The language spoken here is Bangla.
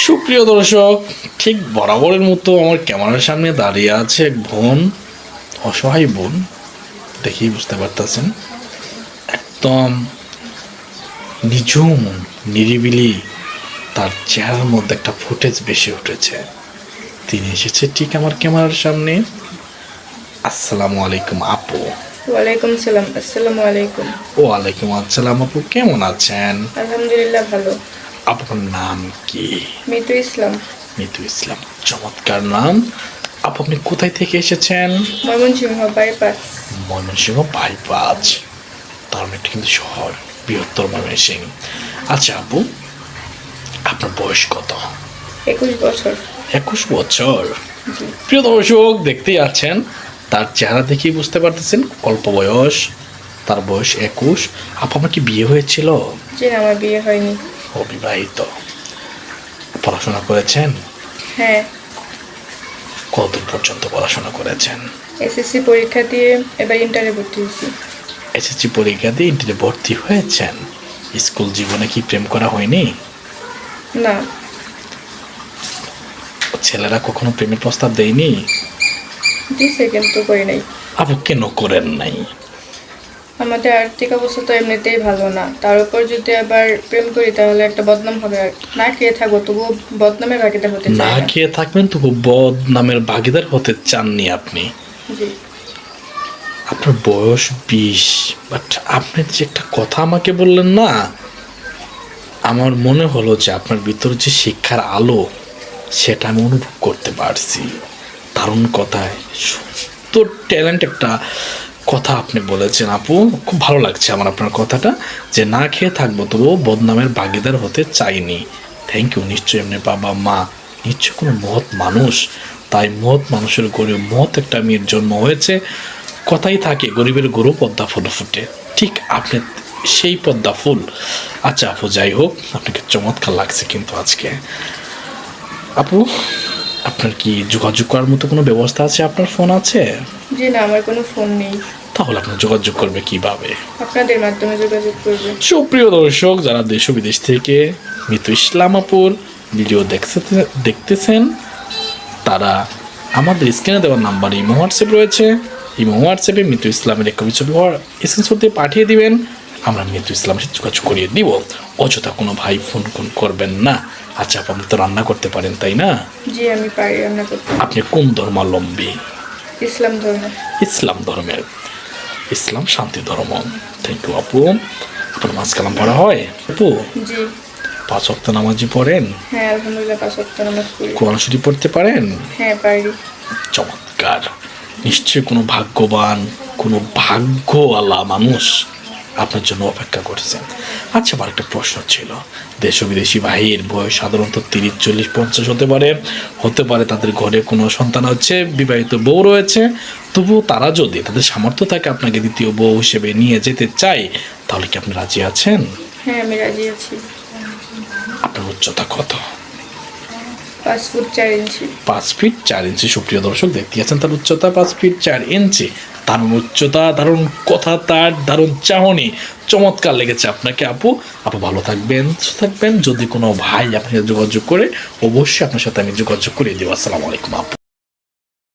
সুপ্রিয় দর্শক, ঠিক বরাবরের মতো আমার ক্যামেরার সামনে দাঁড়িয়ে আছে এক বোন, অসহায় বোন। দেখেই বুঝতে পারতেছেন, একদম নিঝুম নিরিবিলি তার চেহারার মধ্যে একটা ফুটেজ বেশি উঠেছে। তিনি এসেছে ঠিক আমার ক্যামেরার সামনে। আসসালামু আলাইকুম আপু। ওয়ালাইকুম সালাম। আসসালামু আলাইকুম। ওয়ালাইকুম আসসালাম আপু, কেমন আছেন? আলহামদুলিল্লাহ ভালো। আপনার নাম কি? মিতু ইসলাম। মিতু ইসলাম, চমৎকার নাম। আপু আপনি কোথায় থেকে এসেছেন? ময়মনসিংহ বাইপাস। ময়মনসিংহ বাইপাস, তার মানে এটা কিন্তু শহর, বৃহত্তর ময়মনসিংহ। আচ্ছা আপু, আপনার বয়স কত? 21 বছর। 21 বছর। জি। প্রিয় দর্শক, দেখতেই আছেন, তার চেহারা দেখেই বুঝতে পারতেছেন অল্প বয়স, তার বয়স 21। আপু আমার কি বিয়ে হয়েছিল? জি না, আমার বিয়ে হয়নি। অবিবাহিত। পড়াশোনা করেছেন? হ্যাঁ, কতদূর পর্যন্ত পড়াশোনা করেছেন? এসএসসি পরীক্ষা দিয়ে এবার ইন্টারে ভর্তি হয়েছি। এসএসসি পরীক্ষা দিয়ে ইন্টারে ভর্তি হয়েছেন। স্কুল জীবনে কি প্রেম করা হয়নি? না। ছেলেরা কখনো প্রেমের প্রস্তাব দেয়নি? দিছে কিন্তু করি নাই। আপু কেন করেন নাই? আমাদের আর্থিক অবস্থা তো এমনিতেই ভালো না, তার উপর যদি আবার প্রেম করি তাহলে একটা বদনাম হবে। আর না খেয়ে থাকবো তবুও বদনামের ভাগিদার হতে চাই না না। খেয়ে থাকবেন তবু বদনামের ভাগিদার হতে চাননি আপনি? জি। আপনার বয়স 20, বাট আপনি যে একটা কথা আমাকে বললেন না, আমার মনে হলো যে আপনার ভিতরে যে শিক্ষার আলো, সেটা আমি অনুভব করতে পারছি। দারুণ কথায় সুন্দর ট্যালেন্ট একটা কথা আপনি বলেছেন আপু, খুব ভালো লাগছে আমার আপনার কথাটা, যে না খেয়ে থাকবো তবুও বদনামের ভাগিদার হতে চাইনি। Thank you. নিশ্চয়ই এমনি বাবা মা নিশ্চয় কোনো মহৎ মানুষ, তাই মহৎ মানুষের গড়ে মহৎ একটা মেয়ের জন্ম হয়েছে। কথাই থাকে, গরিবের গরু পদ্মা ফুল ফুটে, ঠিক আপনি সেই পদ্মা ফুল। আচ্ছা আপু, যাই হোক, আপনাকে চমৎকার লাগছে কিন্তু আজকে। আপু, আপনার কি যোগাযোগ করার মতো কোনো ব্যবস্থা আছে? আপনার ফোন আছে? জি না, আমার কোনো ফোন নেই। তাহলে আপনার যোগাযোগ করবে কিভাবে? আপনাদের মাধ্যমে যোগাযোগ করবে। সুপ্রিয় দর্শক, যারা দেশ ও বিদেশ থেকে মিতু ইসলাম আপুর ভিডিও দেখতেছেন, তারা আমাদের স্ক্রিনে দেওয়ার নাম্বার ইমো হোয়াটসঅ্যাপ রয়েছে, ইমো হোয়াটসঅ্যাপে মিতু ইসলামের এক কবি ছবি স্ক্রিনশট দিয়ে পাঠিয়ে দিবেন। আমরা মিতু ইসলামের সাথে যোগাযোগ করিয়ে দিব। অযথা কোনো ভাই ফোন করবেন না। আচ্ছা আপনি তো রান্না করতে পারেন, তাই না? জি, আমি পারি রান্না করতে। আপনি কোন ধর্মাবলম্বী? ইসলাম ধর্ম। ইসলাম ধর্মের। ইসলাম শান্তি ধর্ম। থ্যাংক ইউ আপু। আপনার নামাজ কালাম পড়া হয় আপু? জি। 5 ওয়াক্ত নামাজি পড়েন? হ্যাঁ, আলহামদুলিল্লাহ 5 ওয়াক্ত নামাজ পড়ি। কোরআন শরীফ পড়তে পারেন? হ্যাঁ, পারি। চমৎকার। নিশ্চয়ই কোনো ভাগ্যবান, কোনো ভাগ্যওয়ালা মানুষ আপনার জন্য অপেক্ষা করছেন। আচ্ছা, আমার একটা প্রশ্ন ছিল। দেশ ও বিদেশি ভাইয়ের বয়স সাধারণত 30, 40, 50 হতে পারে তাদের ঘরে কোনো সন্তান আছে, বিবাহিত বউ রয়েছে। তবুও তারা যদি তাদের সামর্থ্য থাকে আপনাকে দ্বিতীয় বউ হিসেবে নিয়ে যেতে চায়, তাহলে কি আপনি রাজি আছেন? হ্যাঁ, আমি রাজি আছি। আপনার উচ্চতা কত? 5 ফুট 4 ইঞ্চি। 5 ফিট 4 ইঞ্চি। সুপ্রিয় দর্শক, দেখতে আছেন তার উচ্চতা 5 ফিট 4 ইঞ্চি। দারুণ উচ্চতা, দারুণ কথা, তার দারুণ চাহনি। চমৎকার লেগেছে আপনাকে আপু। আপু ভালো থাকবেন, সুস্থ থাকবেন। যদি কোনো ভাই আপনার যোগাযোগ করে, অবশ্যই আপনার সাথে আমি যোগাযোগ করিয়ে দেবো। আসসালামু আলাইকুম আপু।